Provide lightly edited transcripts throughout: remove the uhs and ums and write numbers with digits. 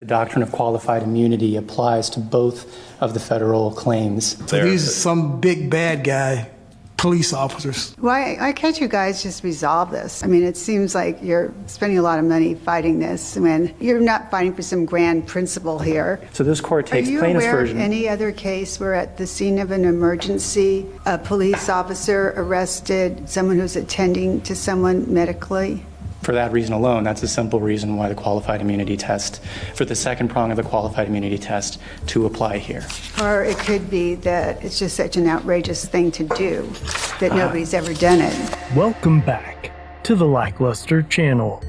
The doctrine of qualified immunity applies to both of the federal claims. So these are some big bad guy police officers. Why can't you guys just resolve this? I mean, it seems like you're spending a lot of money fighting this when you're not fighting for some grand principle here. So this court takes plaintiff's version. Are you aware of any other case where at the scene of an emergency, a police officer arrested someone who's attending to someone medically? For that reason alone, that's a simple reason why the qualified immunity test, for the second prong of the qualified immunity test, to apply here. Or it could be that it's just such an outrageous thing to do that nobody's ever done it. Welcome back to the LackLuster channel.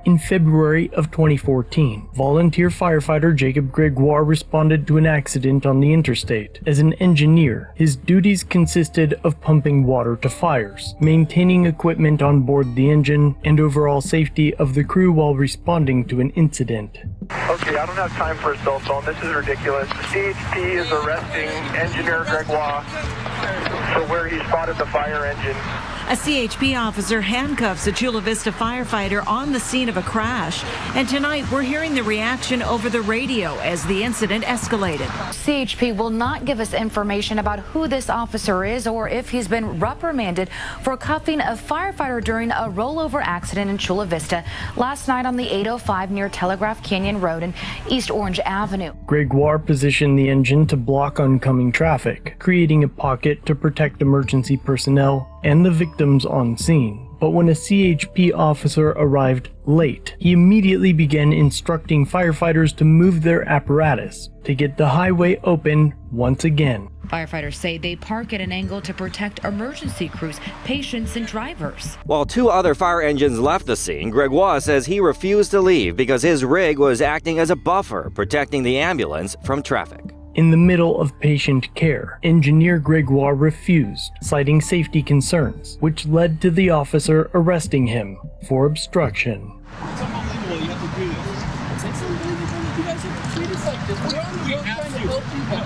In February of 2014, volunteer firefighter Jacob Gregoire responded to an accident on the interstate. As an engineer, his duties consisted of pumping water to fires, maintaining equipment on board the engine, and overall safety of the crew while responding to an incident. Okay, I don't have time for a cell phone. This is ridiculous. CHP is arresting engineer Gregoire for where he spotted the fire engine. A CHP officer handcuffs a Chula Vista firefighter on the scene of a crash. And tonight, we're hearing the reaction over the radio as the incident escalated. CHP will not give us information about who this officer is or if he's been reprimanded for cuffing a firefighter during a rollover accident in Chula Vista last night on the 805 near Telegraph Canyon Road and East Orange Avenue. Gregoire positioned the engine to block oncoming traffic, creating a pocket to protect emergency personnel and the victims on scene. But when a CHP officer arrived late, he immediately began instructing firefighters to move their apparatus to get the highway open once again. Firefighters say they park at an angle to protect emergency crews, patients, and drivers. While two other fire engines left the scene, Gregoire says he refused to leave because his rig was acting as a buffer, protecting the ambulance from traffic. In the middle of patient care, engineer Gregoire refused, citing safety concerns, which led to the officer arresting him for obstruction.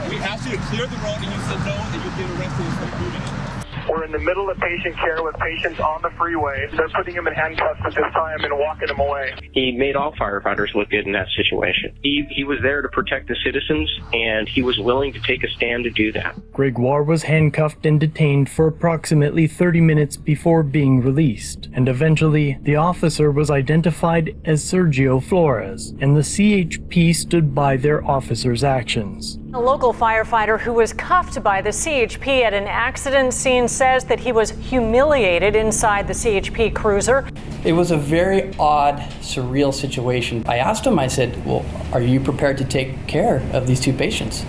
We asked you to clear the road and you said no, and you get arrested for doing it. We're in the middle of patient care with patients on the freeway. They're putting him in handcuffs at this time and walking him away. He made all firefighters look good in that situation. He was there to protect the citizens, and he was willing to take a stand to do that. Gregoire was handcuffed and detained for approximately 30 minutes before being released, and eventually the officer was identified as Sergio Flores, and the CHP stood by their officer's actions. A local firefighter who was cuffed by the CHP at an accident scene says that he was humiliated inside the CHP cruiser. It was a very odd, surreal situation. I asked him, I said, well, are you prepared to take care of these two patients?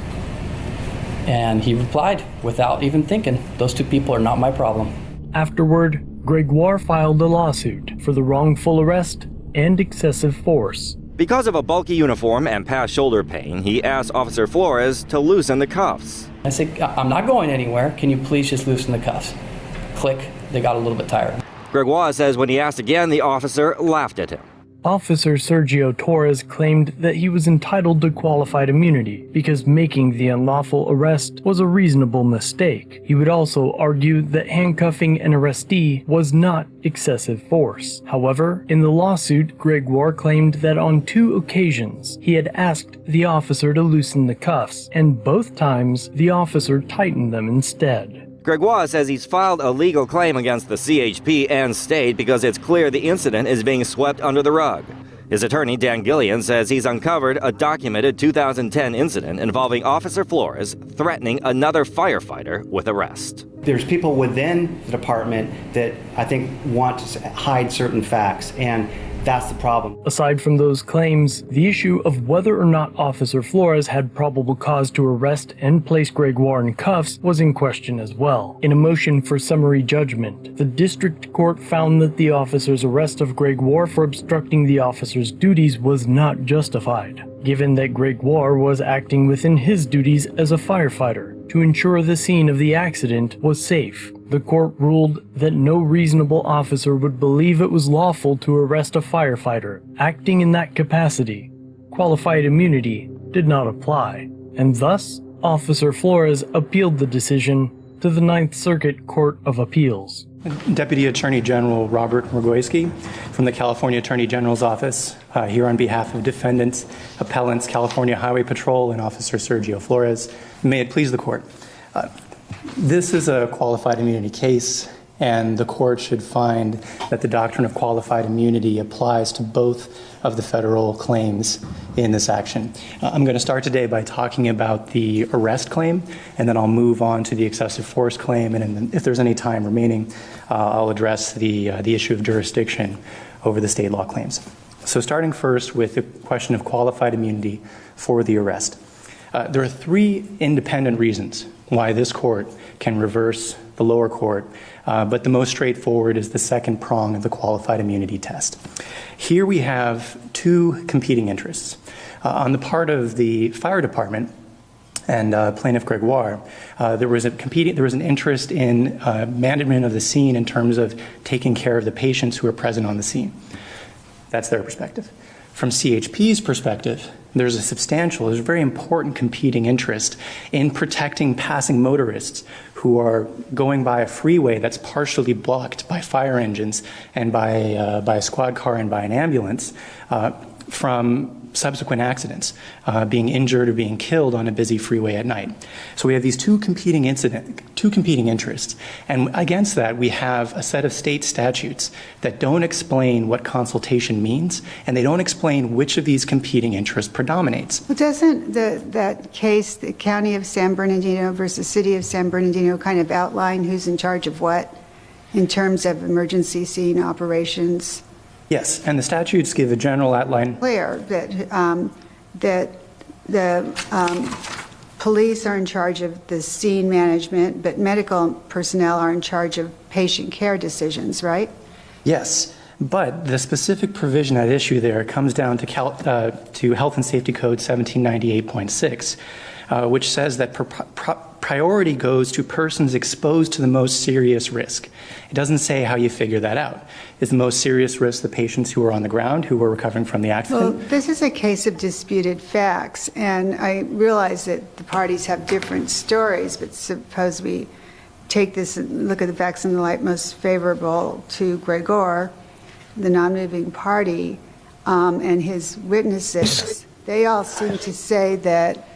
And he replied, without even thinking, those two people are not my problem. Afterward, Gregoire filed a lawsuit for the wrongful arrest and excessive force. Because of a bulky uniform and past shoulder pain, he asked Officer Flores to loosen the cuffs. I said, I'm not going anywhere. Can you please just loosen the cuffs? Click, they got a little bit tired. Gregoire says when he asked again, the officer laughed at him. Officer Sergio Torres claimed that he was entitled to qualified immunity because making the unlawful arrest was a reasonable mistake. He would also argue that handcuffing an arrestee was not excessive force. However, in the lawsuit, Gregoire claimed that on 2 occasions he had asked the officer to loosen the cuffs, and both times the officer tightened them instead. Gregoire says he's filed a legal claim against the CHP and state because it's clear the incident is being swept under the rug. His attorney, Dan Gillian, says he's uncovered a documented 2010 incident involving Officer Flores threatening another firefighter with arrest. There's people within the department that I think want to hide certain facts, and that's the problem. Aside from those claims, the issue of whether or not Officer Flores had probable cause to arrest and place Gregoire in cuffs was in question as well. In a motion for summary judgment, the district court found that the officer's arrest of Gregoire for obstructing the officer's duties was not justified, given that Gregoire was acting within his duties as a firefighter to ensure the scene of the accident was safe. The court ruled that no reasonable officer would believe it was lawful to arrest a firefighter acting in that capacity. Qualified immunity did not apply, and thus Officer Flores appealed the decision to the Ninth Circuit Court of Appeals. Deputy Attorney General Robert Mrgoyski from the California Attorney General's Office, here on behalf of defendants, appellants, California Highway Patrol, and Officer Sergio Flores. May it please the court. This is a qualified immunity case, and the court should find that the doctrine of qualified immunity applies to both of the federal claims in this action. I'm going to start today by talking about the arrest claim, and then I'll move on to the excessive force claim, and then if there's any time remaining, I'll address the issue of jurisdiction over the state law claims. So starting first with the question of qualified immunity for the arrest. There are three independent reasons why this court can reverse the lower court, but the most straightforward is the second prong of the qualified immunity test. Here we have two competing interests. On the part of the fire department and plaintiff Gregoire, there was an interest in management of the scene in terms of taking care of the patients who are present on the scene. That's their perspective. From CHP's perspective, there's a very important competing interest in protecting passing motorists who are going by a freeway that's partially blocked by fire engines and by a squad car and by an ambulance from subsequent accidents, being injured or being killed on a busy freeway at night. So we have these two competing interests. And against that, we have a set of state statutes that don't explain what consultation means, and they don't explain which of these competing interests predominates. Well, doesn't that case, the County of San Bernardino versus City of San Bernardino, kind of outline who's in charge of what in terms of emergency scene operations? Yes, and the statutes give a general outline. Clear that the police are in charge of the scene management, but medical personnel are in charge of patient care decisions, right? Yes, but the specific provision at issue there comes down to Health and Safety Code 1798.6, which says that priority goes to persons exposed to the most serious risk. It doesn't say how you figure that out. Is the most serious risk the patients who are on the ground, who were recovering from the accident? Well, this is a case of disputed facts, and I realize that the parties have different stories, but suppose we take this and look at the facts in the light most favorable to Gregoire, the non-moving party, and his witnesses. They all seem to say that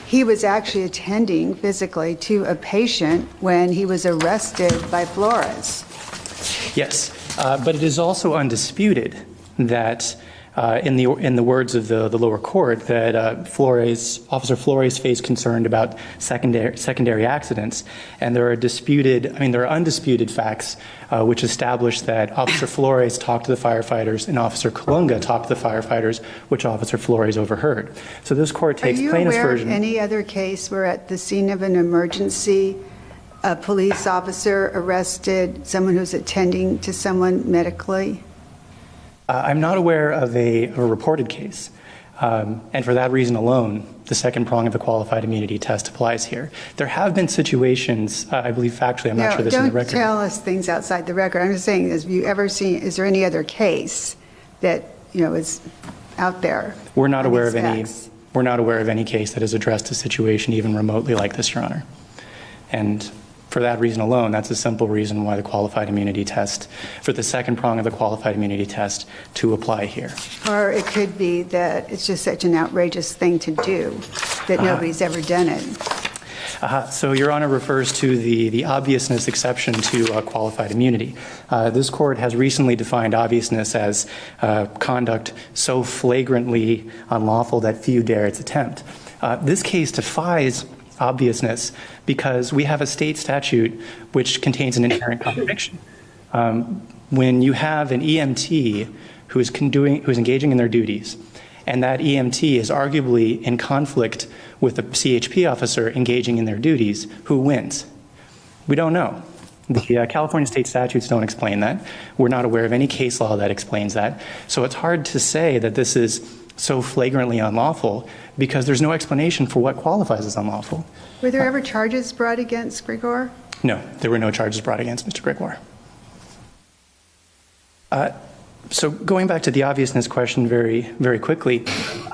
he was actually attending physically to a patient when he was arrested by Flores. Yes, but it is also undisputed that, in the words of the lower court, that Officer Flores faced concern about secondary accidents, and there are undisputed facts which establish that Officer Flores talked to the firefighters and Officer Colunga talked to the firefighters, which Officer Flores overheard. So this court takes plaintiff's version. Are you aware of any other case where at the scene of an emergency, a police officer arrested someone who's attending to someone medically? I'm not aware of a reported case, and for that reason alone, the second prong of the qualified immunity test applies here. There have been situations, I believe factually, I'm not sure this is in the record. Don't tell us things outside the record. I'm just saying, is there any other case that, is out there? We're not aware of any case that has addressed a situation even remotely like this, Your Honor. And for that reason alone, that's a simple reason why the qualified immunity test, for the second prong of the qualified immunity test, to apply here. Or it could be that it's just such an outrageous thing to do that nobody's ever done it. So Your Honor refers to the obviousness exception to qualified immunity. This court has recently defined obviousness as conduct so flagrantly unlawful that few dare its attempt. This case defies obviousness because we have a state statute which contains an inherent contradiction. When you have an EMT who's engaging in their duties, and that EMT is arguably in conflict with a CHP officer engaging in their duties, who wins? We don't know. The California state statutes don't explain that. We're not aware of any case law that explains that. So it's hard to say that this is so flagrantly unlawful because there's no explanation for what qualifies as unlawful. Were there ever charges brought against Gregoire? No, there were no charges brought against Mr. Gregoire. So going back to the obviousness question very, very quickly,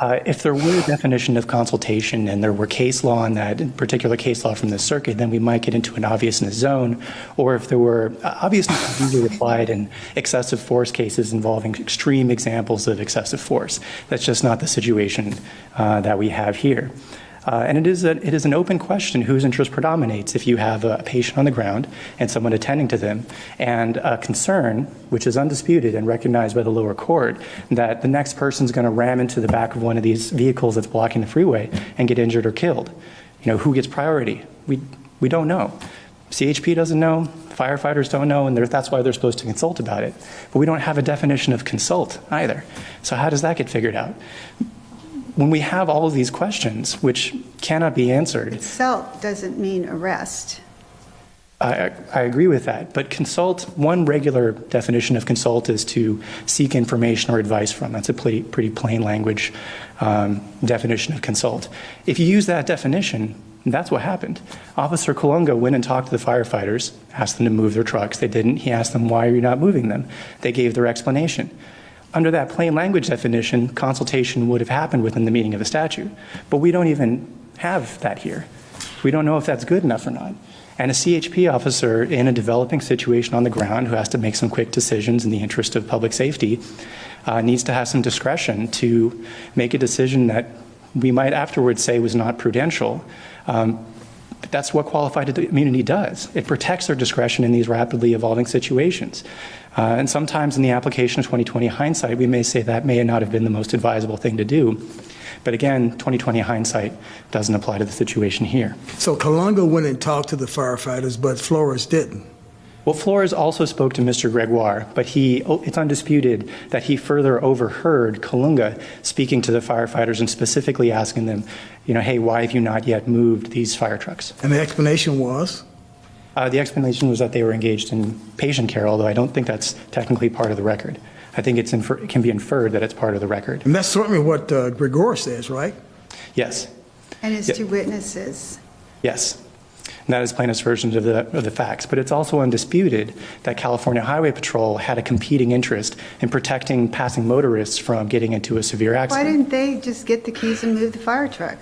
if there were a definition of consultation and there were case law on that, in particular case law from the circuit, then we might get into an obviousness zone. Or if there were obviousness usually applied in excessive force cases involving extreme examples of excessive force. That's just not the situation that we have here. And it is an open question whose interest predominates if you have a patient on the ground and someone attending to them, and a concern, which is undisputed and recognized by the lower court, that the next person's going to ram into the back of one of these vehicles that's blocking the freeway and get injured or killed. You know, who gets priority? We don't know. CHP doesn't know, firefighters don't know, and that's why they're supposed to consult about it. But we don't have a definition of consult either. So how does that get figured out? When we have all of these questions, which cannot be answered. Consult doesn't mean arrest. I agree with that. But consult, one regular definition of consult is to seek information or advice from. That's a pretty plain language definition of consult. If you use that definition, that's what happened. Officer Colunga went and talked to the firefighters, asked them to move their trucks. They didn't. He asked them, why are you not moving them? They gave their explanation. Under that plain language definition, consultation would have happened within the meaning of the statute. But we don't even have that here. We don't know if that's good enough or not. And a CHP officer in a developing situation on the ground who has to make some quick decisions in the interest of public safety needs to have some discretion to make a decision that we might afterwards say was not prudential. But that's what qualified immunity does. It protects their discretion in these rapidly evolving situations. And sometimes in the application of 2020 hindsight, we may say that may not have been the most advisable thing to do. But again, 2020 hindsight doesn't apply to the situation here. So Colunga went and talked to the firefighters, but Flores didn't. Well, Flores also spoke to Mr. Gregoire, but it's undisputed that he further overheard Colunga speaking to the firefighters and specifically asking them, you know, hey, why have you not yet moved these fire trucks? And the explanation was? The explanation was that they were engaged in patient care, although I don't think that's technically part of the record. I think it can be inferred that it's part of the record. And that's certainly what Gregoire says, right? Yes. And his two witnesses. Yes. And that is plaintiff's version of the facts. But it's also undisputed that California Highway Patrol had a competing interest in protecting passing motorists from getting into a severe accident. Why didn't they just get the keys and move the fire truck?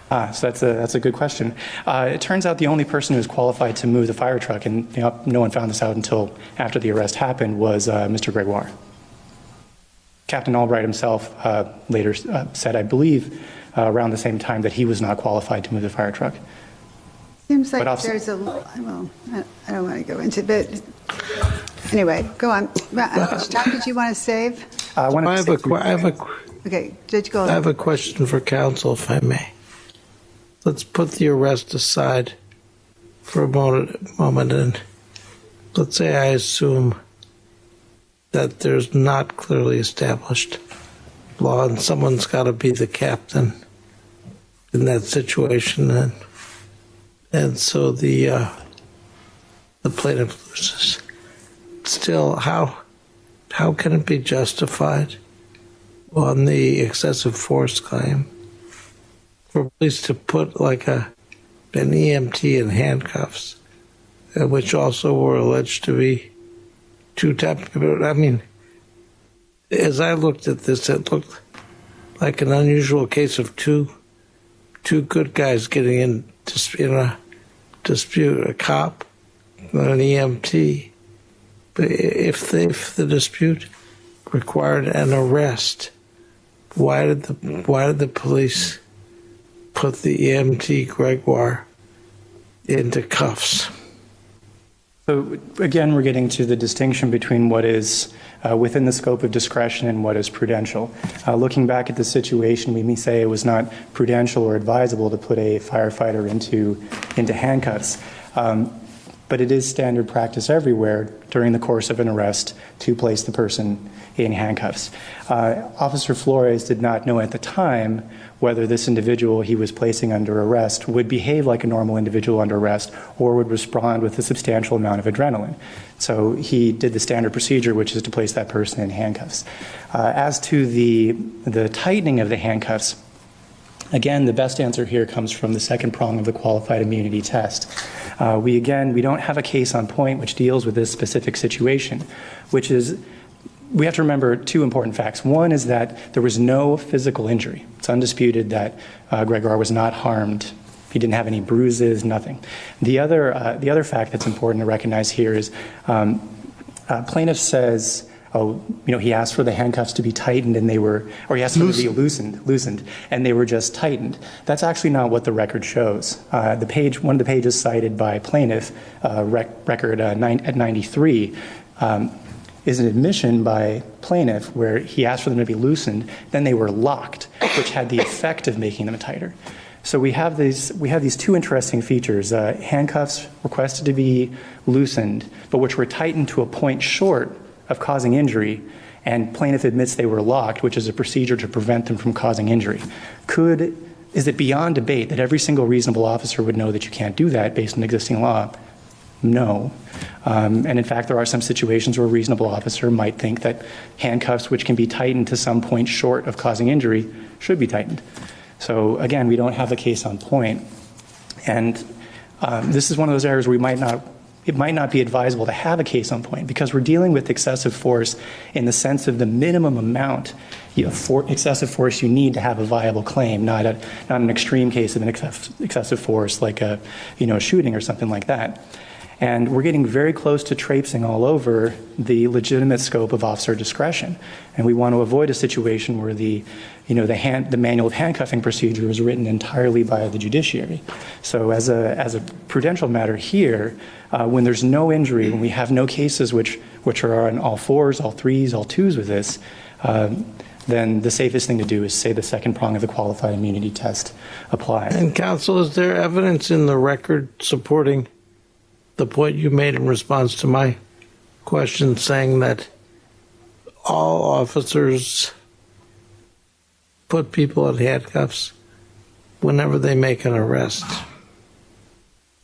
So that's a good question. It turns out the only person who was qualified to move the fire truck, and no one found this out until after the arrest happened, was Mr. Gregoire. Captain Albright himself later said, I believe, around the same time that he was not qualified to move the fire truck. Seems like there's a, well, I don't want to go into it, but anyway, go on. How much time did you want to save? Okay, Judge Gold. I have a question for counsel, if I may. Let's put the arrest aside for a moment, and let's say I assume that there's not clearly established law and someone's got to be the captain in that situation, and so the plaintiff loses. Still, how can it be justified on the excessive force claim for police to put like an EMT in handcuffs, which also were alleged to be two types? I mean, as I looked at this, it looked like an unusual case of two good guys getting in a dispute, a cop and an EMT. But if the dispute required an arrest, why did the police put the EMT Gregoire into cuffs? So again, we're getting to the distinction between what is within the scope of discretion and what is prudential. Looking back at the situation, we may say it was not prudential or advisable to put a firefighter into handcuffs. But it is standard practice everywhere during the course of an arrest to place the person in handcuffs. Officer Flores did not know at the time whether this individual he was placing under arrest would behave like a normal individual under arrest or would respond with a substantial amount of adrenaline. So he did the standard procedure, which is to place that person in handcuffs. As to the tightening of the handcuffs, again, the best answer here comes from the second prong of the qualified immunity test. We don't have a case on point which deals with this specific situation, which is we have to remember two important facts. One is that there was no physical injury. It's undisputed that Gregoire was not harmed. He didn't have any bruises, nothing. The other fact that's important to recognize here is plaintiff says, he asked for the handcuffs to be tightened and they were, or he asked for them to be loosened, and they were just tightened. That's actually not what the record shows. One of the pages cited by plaintiff, record at 93, is an admission by plaintiff where he asked for them to be loosened, then they were locked, which had the effect of making them tighter. So we have these two interesting features: handcuffs requested to be loosened, but which were tightened to a point short of causing injury, and plaintiff admits they were locked, which is a procedure to prevent them from causing injury. Is it beyond debate that every single reasonable officer would know that you can't do that based on existing law? No. And in fact, there are some situations where a reasonable officer might think that handcuffs, which can be tightened to some point short of causing injury, should be tightened. So again, we don't have a case on point. And this is one of those areas where it might not be advisable to have a case on point, because we're dealing with excessive force in the sense of the minimum amount of excessive force you need to have a viable claim, not an extreme case of an excessive force like a shooting or something like that. And we're getting very close to traipsing all over the legitimate scope of officer discretion. And we want to avoid a situation where the manual of handcuffing procedure was written entirely by the judiciary. So as a prudential matter here, when there's no injury, when we have no cases which are on all fours, all threes, all twos with this, then the safest thing to do is say the second prong of the qualified immunity test applies. And counsel, is there evidence in the record supporting the point you made in response to my question, saying that all officers put people in handcuffs whenever they make an arrest?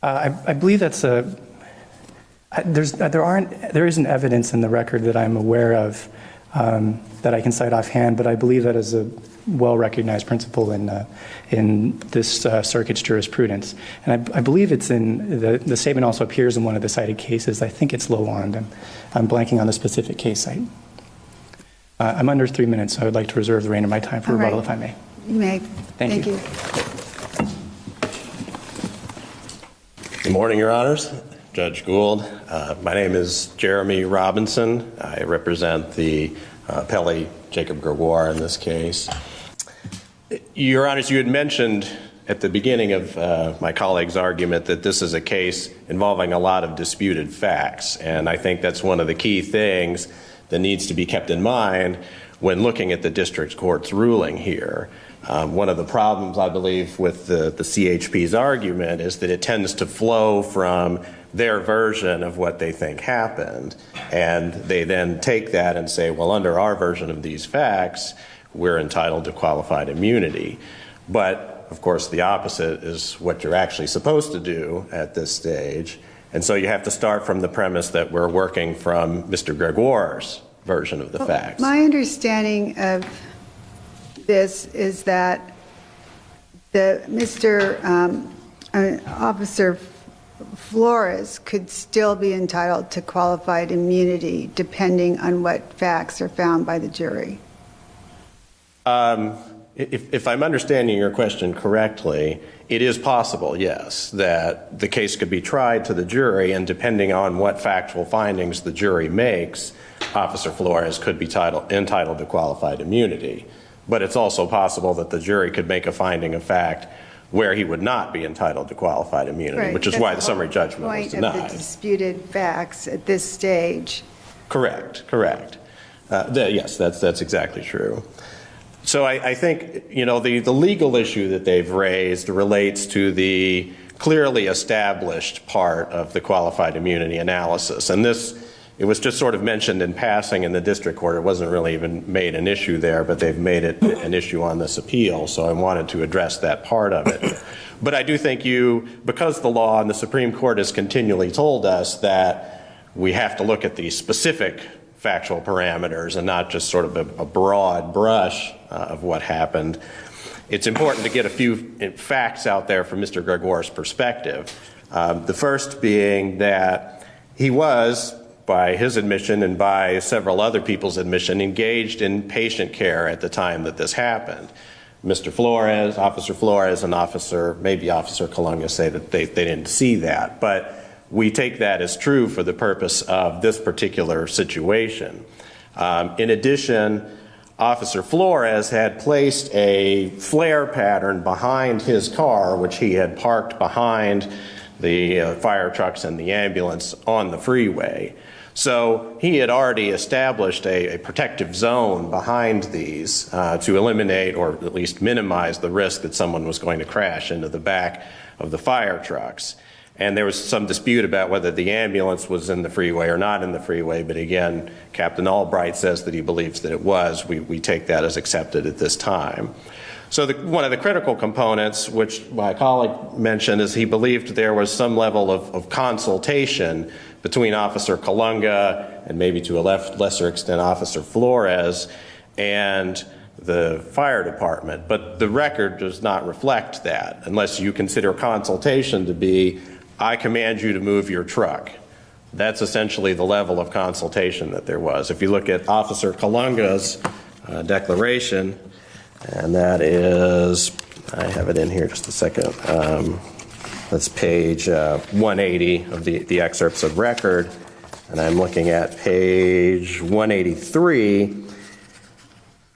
I believe that's there isn't evidence in the record that I'm aware of that I can cite offhand, but I believe that is a well-recognized principle in this circuit's jurisprudence. And I believe it's in the statement also appears in one of the cited cases. I think it's Lowand. I'm blanking on the specific case site. I'm under 3 minutes, so I would like to reserve the reign of my time for rebuttal, if I may. You may. Thank you. Good morning, Your Honors. Judge Gould. My name is Jeremy Robinson. I represent the appellee, Jacob Gregoire, in this case. Your Honors, you had mentioned at the beginning of my colleague's argument that this is a case involving a lot of disputed facts, and I think that's one of the key things that needs to be kept in mind when looking at the district court's ruling here. One of the problems, I believe, with the CHP's argument is that it tends to flow from their version of what they think happened, and they then take that and say, well, under our version of these facts, we're entitled to qualified immunity. But, of course, the opposite is what you're actually supposed to do at this stage. And so you have to start from the premise that we're working from Mr. Gregoire's version of the facts. My understanding of this is that Officer Flores could still be entitled to qualified immunity depending on what facts are found by the jury. If I'm understanding your question correctly, it is possible, yes, that the case could be tried to the jury, and depending on what factual findings the jury makes, Officer Flores could be entitled to qualified immunity. But it's also possible that the jury could make a finding of fact where he would not be entitled to qualified immunity, which is why the summary judgment was denied. Point of the disputed facts at this stage. Correct. Yes, that's exactly true. So I think, the legal issue that they've raised relates to the clearly established part of the qualified immunity analysis. And it was just sort of mentioned in passing in the district court. It wasn't really even made an issue there, but they've made it an issue on this appeal, so I wanted to address that part of it. But I do think because the law and the Supreme Court has continually told us that we have to look at the specific factual parameters and not just sort of a broad brush of what happened, it's important to get a few facts out there from Mr. Gregoire's perspective. The first being that he was by his admission and by several other people's admission, engaged in patient care at the time that this happened. Mr. Flores, Officer Flores, and maybe Officer Colunga say that they didn't see that, but we take that as true for the purpose of this particular situation. In addition, Officer Flores had placed a flare pattern behind his car, which he had parked behind the fire trucks and the ambulance on the freeway. So he had already established a protective zone behind these to eliminate or at least minimize the risk that someone was going to crash into the back of the fire trucks. And there was some dispute about whether the ambulance was in the freeway or not in the freeway, but again, Captain Albright says that he believes that it was. We take that as accepted at this time. So one of the critical components, which my colleague mentioned, is he believed there was some level of consultation between Officer Colunga and maybe to a lesser extent Officer Flores and the fire department. But the record does not reflect that unless you consider consultation to be, I command you to move your truck. That's essentially the level of consultation that there was. If you look at Officer Colunga's declaration, and that is, I have it in here just a second, that's page 180 of the excerpts of record, and I'm looking at page 183.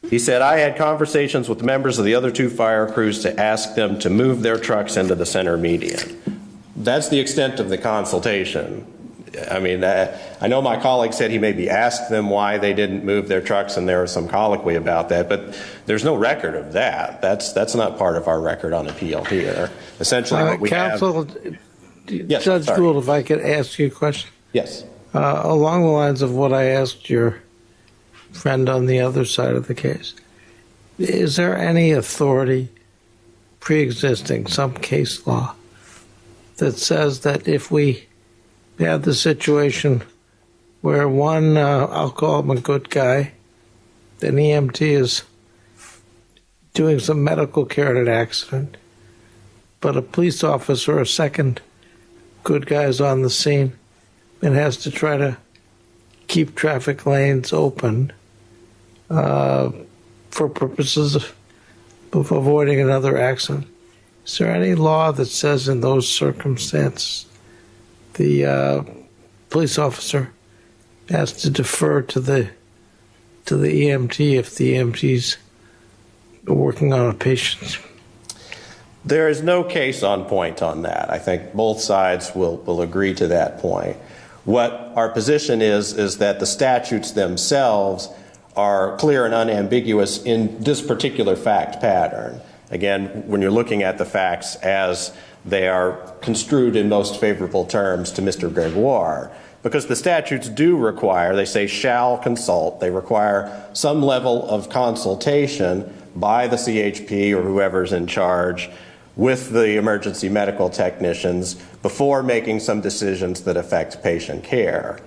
He said, I had conversations with members of the other two fire crews to ask them to move their trucks into the center median. That's the extent of the consultation. I mean, I know my colleague said he maybe asked them why they didn't move their trucks, and there was some colloquy about that, but there's no record of that. That's not part of our record on appeal here. Essentially what we Counsel, Yes, Judge sorry. Gould, if I could ask you a question. Yes. Along the lines of what I asked your friend on the other side of the case, is there any authority pre-existing, some case law, that says that if we had the situation where one, I'll call him a good guy, an EMT is doing some medical care at an accident, but a police officer, a second good guy, is on the scene and has to try to keep traffic lanes open for purposes of avoiding another accident. Is there any law that says in those circumstances the police officer has to defer to the EMT if the EMT's working on a patient? There is no case on point on that. I think both sides will agree to that point. What our position is that the statutes themselves are clear and unambiguous in this particular fact pattern. Again, when you're looking at the facts as they are construed in most favorable terms to Mr. Gregoire, because the statutes do require, they say shall consult, they require some level of consultation by the CHP or whoever's in charge with the emergency medical technicians before making some decisions that affect patient care.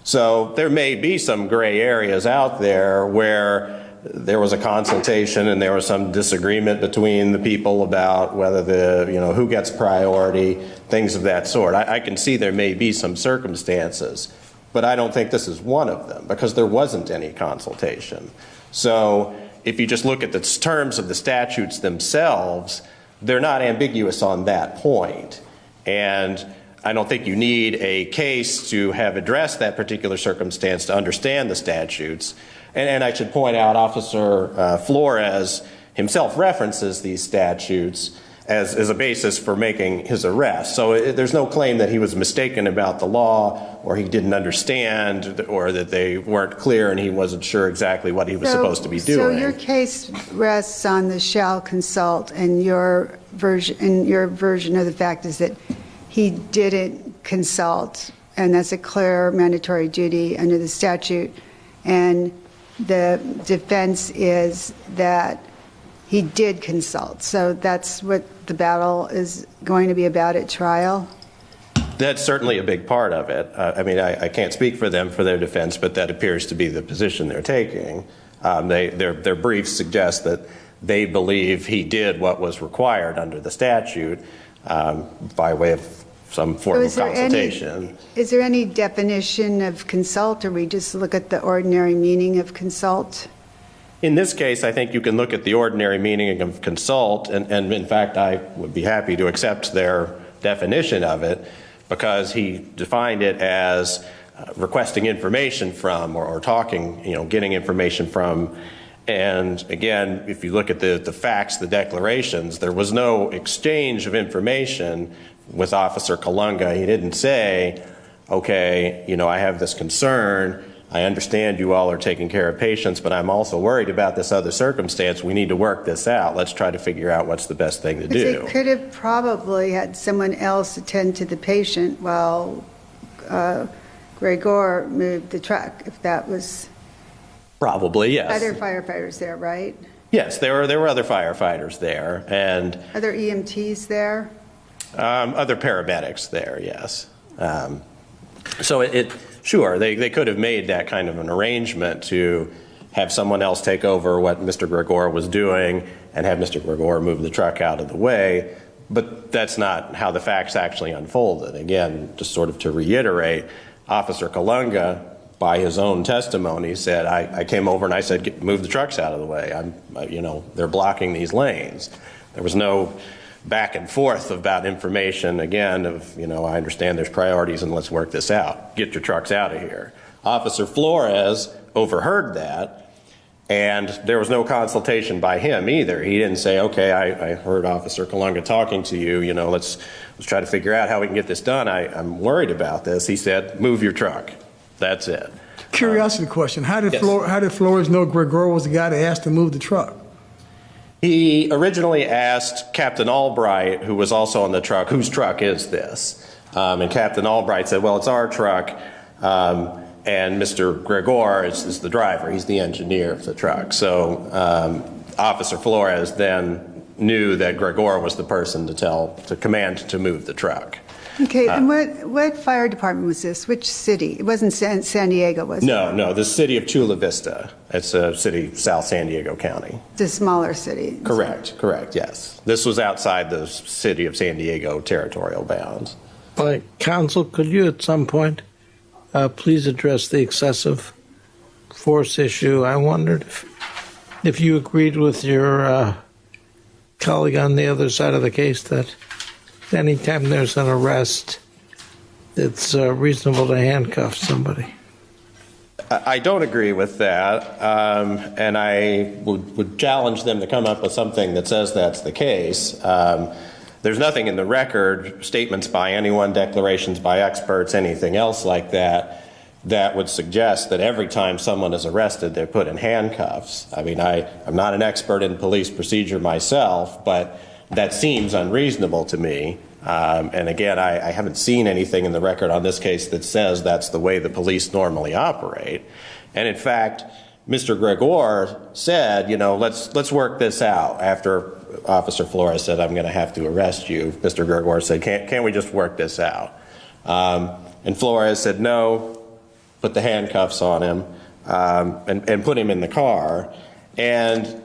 So there may be some gray areas out there where there was a consultation and there was some disagreement between the people about whether who gets priority, things of that sort. I can see there may be some circumstances, but I don't think this is one of them because there wasn't any consultation. So if you just look at the terms of the statutes themselves, they're not ambiguous on that point. And I don't think you need a case to have addressed that particular circumstance to understand the statutes. And I should point out, Officer Flores himself references these statutes as a basis for making his arrest. So there's no claim that he was mistaken about the law or he didn't understand or that they weren't clear and he wasn't sure exactly what he was supposed to be doing. So your case rests on the shall consult, and your version of the fact is that he didn't consult, and that's a clear mandatory duty under the statute. And the defense is that he did consult. So that's what the battle is going to be about at trial? That's certainly a big part of it. I mean, I can't speak for them for their defense, but that appears to be the position they're taking. Their briefs suggest that they believe he did what was required under the statute by way of some form of consultation. Is there any definition of consult, or we just look at the ordinary meaning of consult? In this case, I think you can look at the ordinary meaning of consult, and in fact, I would be happy to accept their definition of it, because he defined it as requesting information from, or talking, getting information from. And again, if you look at the facts, the declarations, there was no exchange of information with Officer Kalunga. He didn't say, okay, I have this concern. I understand you all are taking care of patients, but I'm also worried about this other circumstance. We need to work this out. Let's try to figure out what's the best thing to do. They could have probably had someone else attend to the patient while Gregor moved the truck, if that was... Probably, yes. Other firefighters there, right? Yes, there were other firefighters there, and... Other EMTs there? Other paramedics there, yes. So sure, they could have made that kind of an arrangement to have someone else take over what Mr. Gregor was doing and have Mr. Gregor move the truck out of the way, but that's not how the facts actually unfolded. Again, just sort of to reiterate, Officer Kalunga, by his own testimony, said, I came over and I said, move the trucks out of the way. They're blocking these lanes. There was no back and forth about information, again, of, I understand there's priorities and let's work this out. Get your trucks out of here. Officer Flores overheard that, and there was no consultation by him either. He didn't say, okay, I heard Officer Kalunga talking to you, let's try to figure out how we can get this done. I'm worried about this. He said, move your truck. That's it. Curiosity question. How did Flores know Gregor was the guy that asked to move the truck? He originally asked Captain Albright, who was also on the truck, whose truck is this? And Captain Albright said, well, it's our truck, and Mr. Gregor is the driver. He's the engineer of the truck. So Officer Flores then knew that Gregor was the person to command to move the truck. Okay, and what fire department was this? Which city? It wasn't San Diego, was it? No, the city of Chula Vista. It's a city, South San Diego County. It's a smaller city. Correct, yes. This was outside the city of San Diego territorial bounds. Counsel, could you at some point please address the excessive force issue? I wondered if you agreed with your colleague on the other side of the case that anytime there's an arrest, it's reasonable to handcuff somebody. I don't agree with that, and I would challenge them to come up with something that says that's the case. There's nothing in the record, statements by anyone, declarations by experts, anything else like that, that would suggest that every time someone is arrested, they're put in handcuffs. I mean, I'm not an expert in police procedure myself, but that seems unreasonable to me. And again, I haven't seen anything in the record on this case that says that's the way the police normally operate. And in fact, Mr. Gregor said, let's work this out. After Officer Flores said, I'm going to have to arrest you, Mr. Gregor said, can't we just work this out? And Flores said, no, put the handcuffs on him and put him in the car. And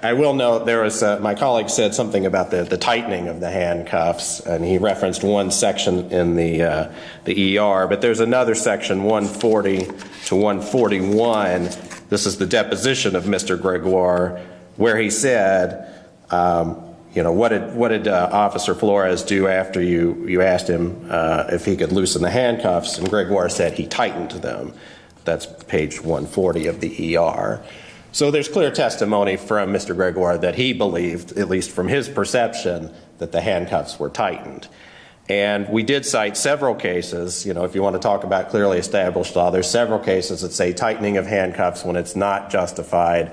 I will note there was my colleague said something about the tightening of the handcuffs, and he referenced one section in the ER, but there's another section, 140 to 141. This is the deposition of Mr. Gregor, where he said, what did Officer Flores do after you asked him if he could loosen the handcuffs? And Gregor said he tightened them. That's page 140 of the ER. So there's clear testimony from Mr. Gregor that he believed, at least from his perception, that the handcuffs were tightened. And we did cite several cases, if you want to talk about clearly established law, there's several cases that say tightening of handcuffs when it's not justified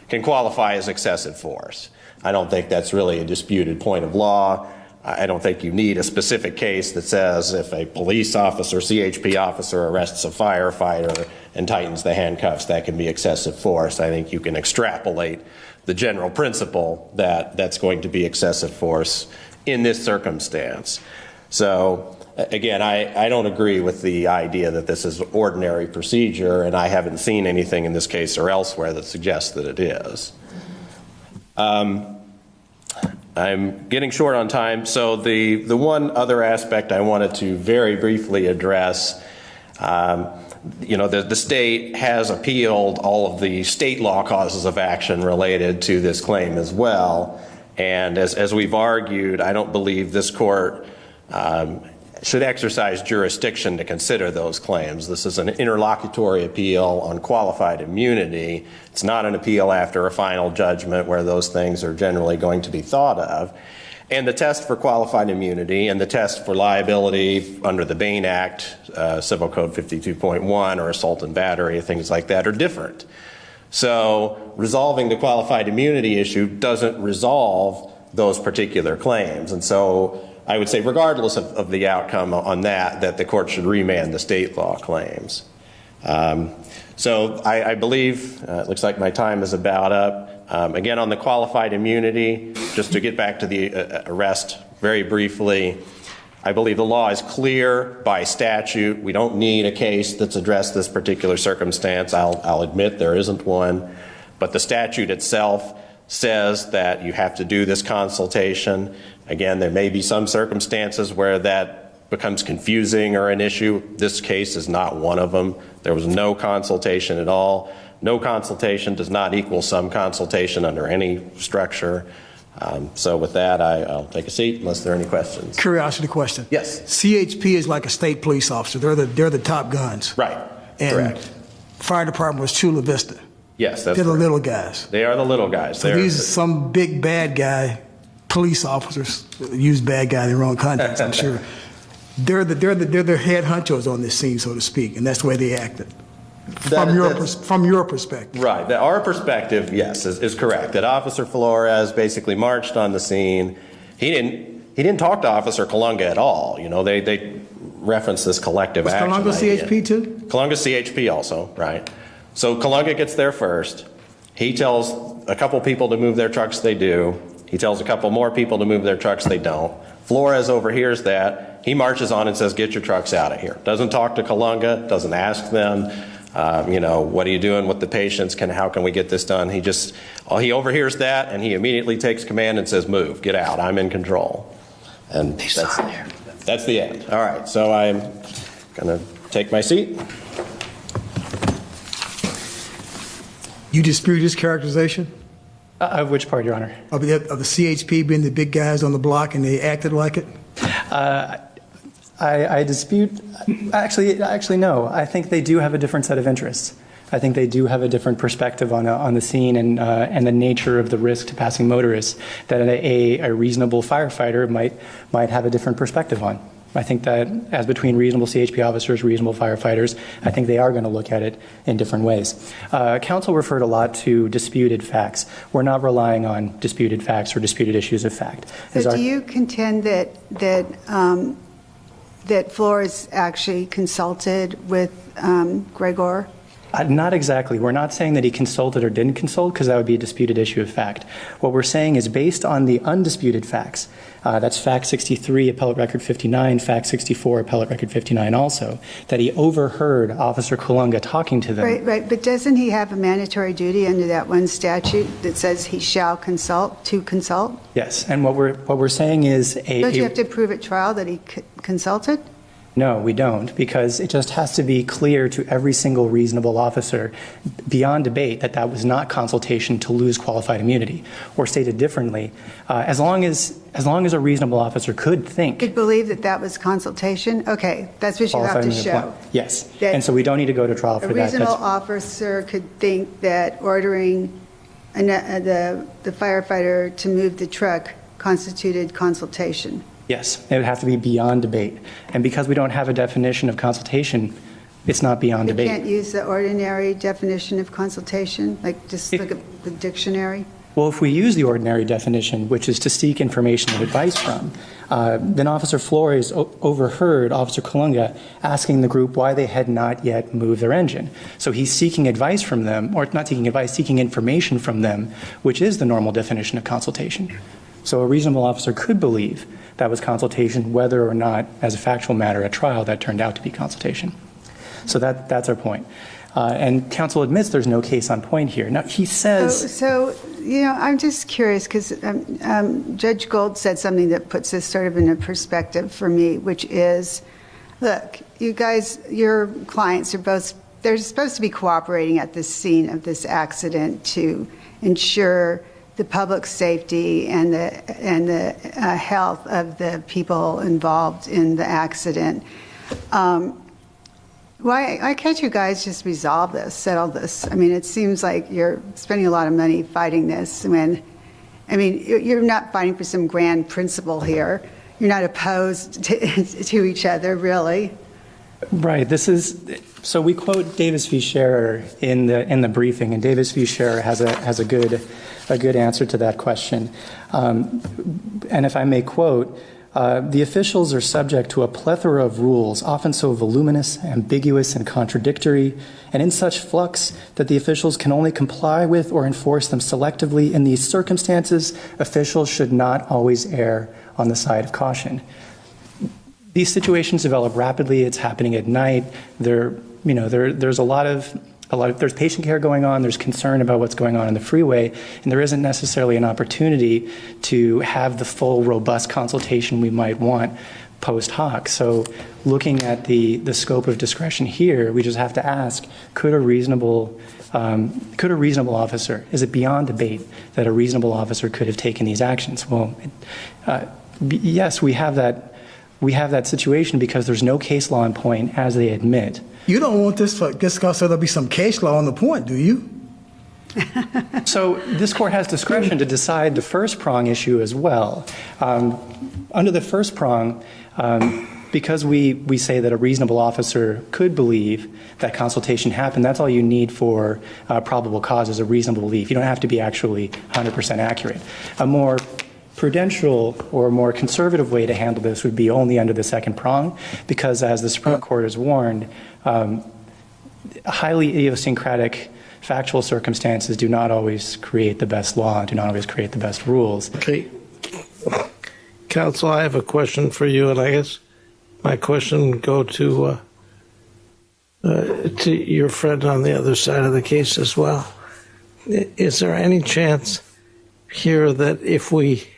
can qualify as excessive force. I don't think that's really a disputed point of law. I don't think you need a specific case that says if a police officer, CHP officer arrests a firefighter and tightens the handcuffs, that can be excessive force. I think you can extrapolate the general principle that that's going to be excessive force in this circumstance. So again, I don't agree with the idea that this is ordinary procedure, and I haven't seen anything in this case or elsewhere that suggests that it is. I'm getting short on time, so the one other aspect I wanted to very briefly address, the state has appealed all of the state law causes of action related to this claim as well, and as we've argued, I don't believe this court should exercise jurisdiction to consider those claims. This is an interlocutory appeal on qualified immunity. It's not an appeal after a final judgment where those things are generally going to be thought of. And the test for qualified immunity and the test for liability under the Bain Act, Civil Code 52.1, or assault and battery, things like that, are different. So resolving the qualified immunity issue doesn't resolve those particular claims. And so I would say, regardless of the outcome on that the court should remand the state law claims. So I believe, it looks like my time is about up. Again, on the qualified immunity, just to get back to the arrest very briefly, I believe the law is clear by statute. We don't need a case that's addressed this particular circumstance. I'll admit there isn't one, but the statute itself says that you have to do this consultation. Again, there may be some circumstances where that becomes confusing or an issue. This case is not one of them. There was no consultation at all. No consultation does not equal some consultation under any structure. So with that, I'll take a seat unless there are any questions. Curiosity question. Yes. CHP is like a state police officer. They're the top guns. Right. And correct. Fire department was Chula Vista. Yes, that's They're the correct. little guys. They are the little guys. So these are some big bad guy police officers use bad guy in the wrong context, I'm sure. They're the head honchos on this scene, so to speak, and that's the way they acted. From your perspective. Right. Our perspective, yes, is correct. That Officer Flores basically marched on the scene. He didn't talk to Officer Colunga at all. You know, they reference this collective action. Was Colunga CHP too? Colunga CHP also, right. So Colunga gets there first. He tells a couple people to move their trucks, they do. He tells a couple more people to move their trucks, they don't. Flores overhears that. He marches on and says, get your trucks out of here. Doesn't talk to Colunga, doesn't ask them, what are you doing with the patients? How can we get this done? He overhears that and he immediately takes command and says, move, get out, I'm in control. And that's the end. All right, so I'm gonna take my seat. You dispute his characterization? Of which part, Your Honor? Of the CHP being the big guys on the block and they acted like it? I dispute. Actually, no. I think they do have a different set of interests. I think they do have a different perspective on the scene and the nature of the risk to passing motorists that a reasonable firefighter might have a different perspective on. I think that as between reasonable CHP officers, reasonable firefighters, I think they are going to look at it in different ways. Counsel referred a lot to disputed facts. We're not relying on disputed facts or disputed issues of fact. So do you contend that Flores actually consulted with Gregor? Not exactly. We're not saying that he consulted or didn't consult because that would be a disputed issue of fact. What we're saying is based on the undisputed facts, that's Fact 63, Appellate Record 59, Fact 64, Appellate Record 59 also, that he overheard Officer Colunga talking to them. Right. But doesn't he have a mandatory duty under that one statute that says he shall consult? Yes, and what we're saying is Don't you have to prove at trial that he consulted? No, we don't, because it just has to be clear to every single reasonable officer beyond debate that that was not consultation to lose qualified immunity. Or stated differently, as long as a reasonable officer could believe that was consultation, okay, that's what you have to show. Yes, and so we don't need to go to trial for that. A reasonable officer could think that ordering the firefighter to move the truck constituted consultation. Yes, it would have to be beyond debate. And because we don't have a definition of consultation, it's not beyond debate. You can't use the ordinary definition of consultation, like just look at the dictionary? Well, if we use the ordinary definition, which is to seek information and advice from, then Officer Flores overheard Officer Colunga asking the group why they had not yet moved their engine. So he's seeking advice from them, or not seeking advice, seeking information from them, which is the normal definition of consultation. So a reasonable officer could believe that was consultation, whether or not, as a factual matter at trial, that turned out to be consultation. So that's our point. And counsel admits there's no case on point here. Now, he says... So I'm just curious because Judge Gold said something that puts this sort of in a perspective for me, which is, look, you guys, your clients are both, they're supposed to be cooperating at the scene of this accident to ensure the public safety and the health of the people involved in the accident. Why can't you guys just resolve this, settle this? I mean, it seems like you're spending a lot of money fighting this when, I mean, you're not fighting for some grand principle here. You're not opposed to each other, really. Right. So we quote Davis v. Scherer in the briefing, and Davis v. Scherer has a good answer to that question. And if I may quote, the officials are subject to a plethora of rules, often so voluminous, ambiguous, and contradictory, and in such flux that the officials can only comply with or enforce them selectively. In these circumstances, officials should not always err on the side of caution. These situations develop rapidly. It's happening at night. There's a lot of there's patient care going on, there's concern about what's going on in the freeway, and there isn't necessarily an opportunity to have the full, robust consultation we might want post hoc. So looking at the scope of discretion here, we just have to ask, could a reasonable officer, is it beyond debate that a reasonable officer could have taken these actions? Well, yes, we have that situation because there's no case law in point, as they admit. You don't want this because there'll be some case law on the point, do you? So this court has discretion to decide the first prong issue as well. Under the first prong, because we say that a reasonable officer could believe that consultation happened, that's all you need for probable cause is a reasonable belief. You don't have to be actually 100% accurate. A more prudential or more conservative way to handle this would be only under the second prong, because as the Supreme Court has warned, highly idiosyncratic factual circumstances do not always create the best law, do not always create the best rules. Okay. Counsel, I have a question for you, and I guess my question would go to your friend on the other side of the case as well. Is there any chance here that if we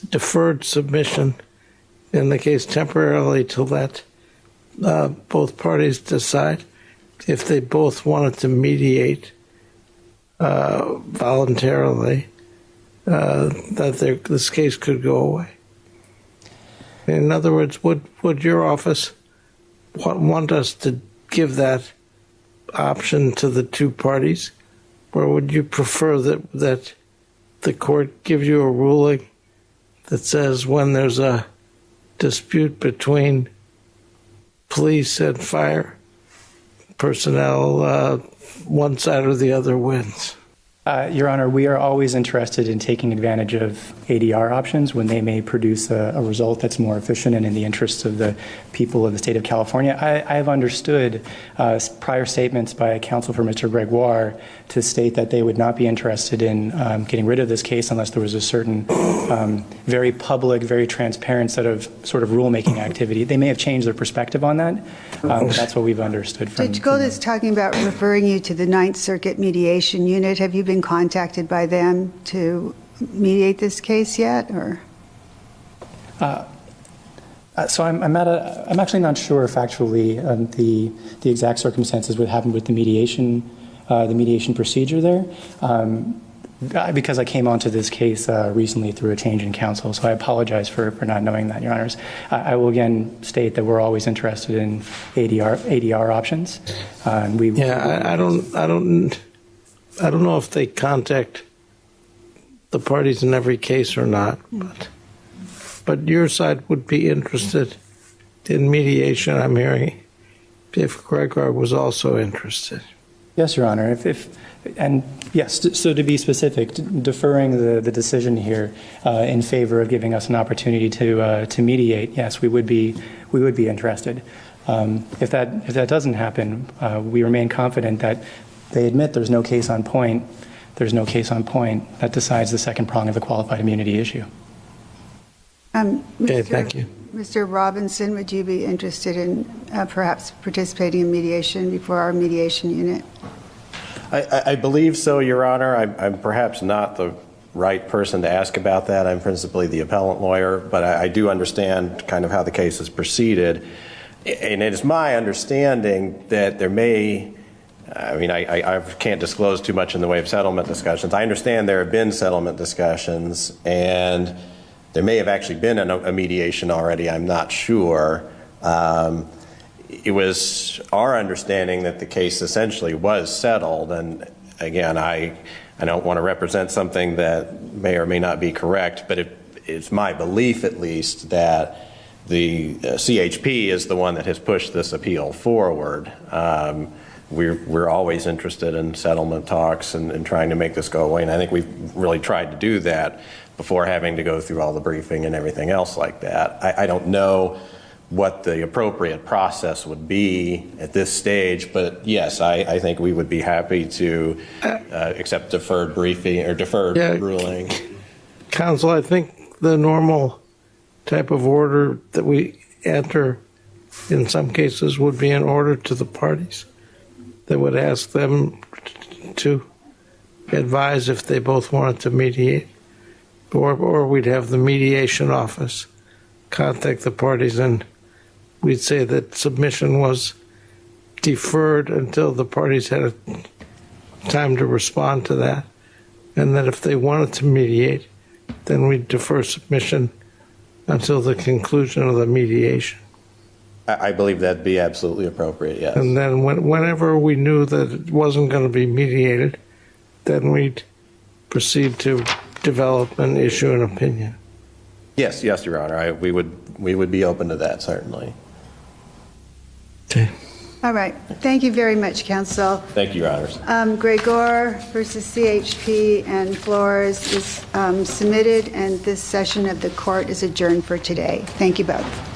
deferred submission in the case temporarily to let both parties decide if they both wanted to mediate voluntarily, that this case could go away? In other words, would your office want us to give that option to the two parties, or would you prefer that the court give you a ruling that says when there's a dispute between police and fire personnel, one side or the other wins? Your Honor, we are always interested in taking advantage of ADR options when they may produce a result that's more efficient and in the interests of the people of the state of California. I have understood prior statements by counsel for Mr. Gregoire to state that they would not be interested in getting rid of this case unless there was a certain very public, very transparent sort of rulemaking activity. They may have changed their perspective on that, but that's what we've understood from Judge Gold is talking about referring you to the Ninth Circuit Mediation Unit. Have you been contacted by them to mediate this case yet, or? So I'm actually not sure factually the exact circumstances what happened with the mediation procedure there, because I came onto this case recently through a change in counsel. So I apologize for not knowing that, Your Honors. I will again state that we're always interested in ADR options. I don't know if they contact the parties in every case or not, but your side would be interested in mediation, I'm hearing, if Gregoire was also interested. Yes, Your Honor. So to be specific, deferring the decision here in favor of giving us an opportunity to mediate, yes, we would be interested. If that doesn't happen, we remain confident that they admit there's no case on point. There's no case on point that decides the second prong of the qualified immunity issue. Okay, thank you. Mr. Robinson, would you be interested in perhaps participating in mediation before our mediation unit? I believe so, Your Honor. I'm perhaps not the right person to ask about that. I'm principally the appellant lawyer, but I do understand kind of how the case has proceeded. And it is my understanding that there may, I can't disclose too much in the way of settlement discussions. I understand there have been settlement discussions, and there may have actually been a mediation already. I'm not sure. It was our understanding that the case essentially was settled, and again, I don't want to represent something that may or may not be correct, but it's my belief at least that the CHP is the one that has pushed this appeal forward. We're always interested in settlement talks and trying to make this go away, and I think we've really tried to do that before having to go through all the briefing and everything else like that. I don't know what the appropriate process would be at this stage, but yes, I think we would be happy to accept deferred briefing or deferred ruling. Counsel, I think the normal type of order that we enter in some cases would be an order to the parties that would ask them to advise if they both wanted to mediate, or we'd have the mediation office contact the parties, and we'd say that submission was deferred until the parties had time to respond to that, and that if they wanted to mediate, then we'd defer submission until the conclusion of the mediation. I believe that'd be absolutely appropriate, yes. And then whenever we knew that it wasn't going to be mediated, then we'd proceed to develop and issue an opinion. Yes, Your Honor. We would be open to that, certainly. Okay. All right. Thank you very much, counsel. Thank you, Your Honors. Gregor versus CHP and Flores is submitted, and this session of the court is adjourned for today. Thank you both.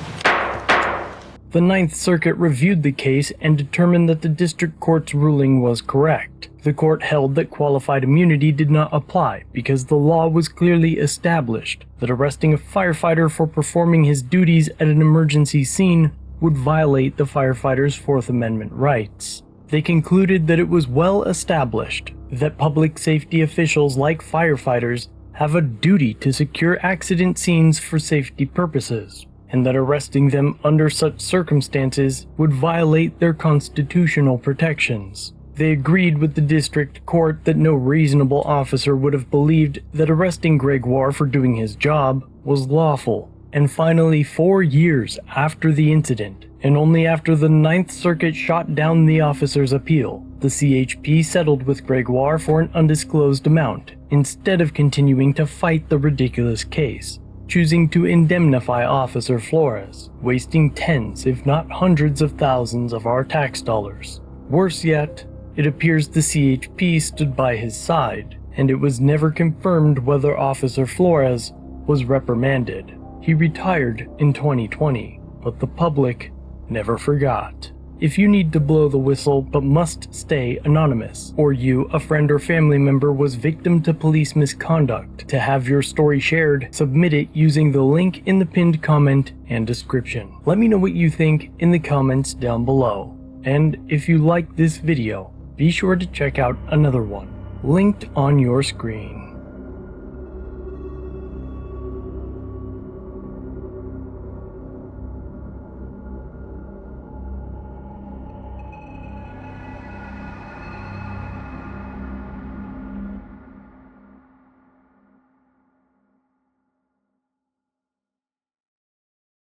The Ninth Circuit reviewed the case and determined that the district court's ruling was correct. The court held that qualified immunity did not apply because the law was clearly established that arresting a firefighter for performing his duties at an emergency scene would violate the firefighter's Fourth Amendment rights. They concluded that it was well established that public safety officials like firefighters have a duty to secure accident scenes for safety purposes, and that arresting them under such circumstances would violate their constitutional protections. They agreed with the district court that no reasonable officer would have believed that arresting Gregoire for doing his job was lawful. And finally, 4 years after the incident, and only after the Ninth Circuit shot down the officer's appeal, the CHP settled with Gregoire for an undisclosed amount, instead of continuing to fight the ridiculous case, choosing to indemnify Officer Flores, wasting tens if not hundreds of thousands of our tax dollars. Worse yet, it appears the CHP stood by his side, and it was never confirmed whether Officer Flores was reprimanded. He retired in 2020, but the public never forgot. If you need to blow the whistle but must stay anonymous, or you, a friend or family member, was victim to police misconduct, to have your story shared, submit it using the link in the pinned comment and description. Let me know what you think in the comments down below. And if you liked this video, be sure to check out another one, linked on your screen.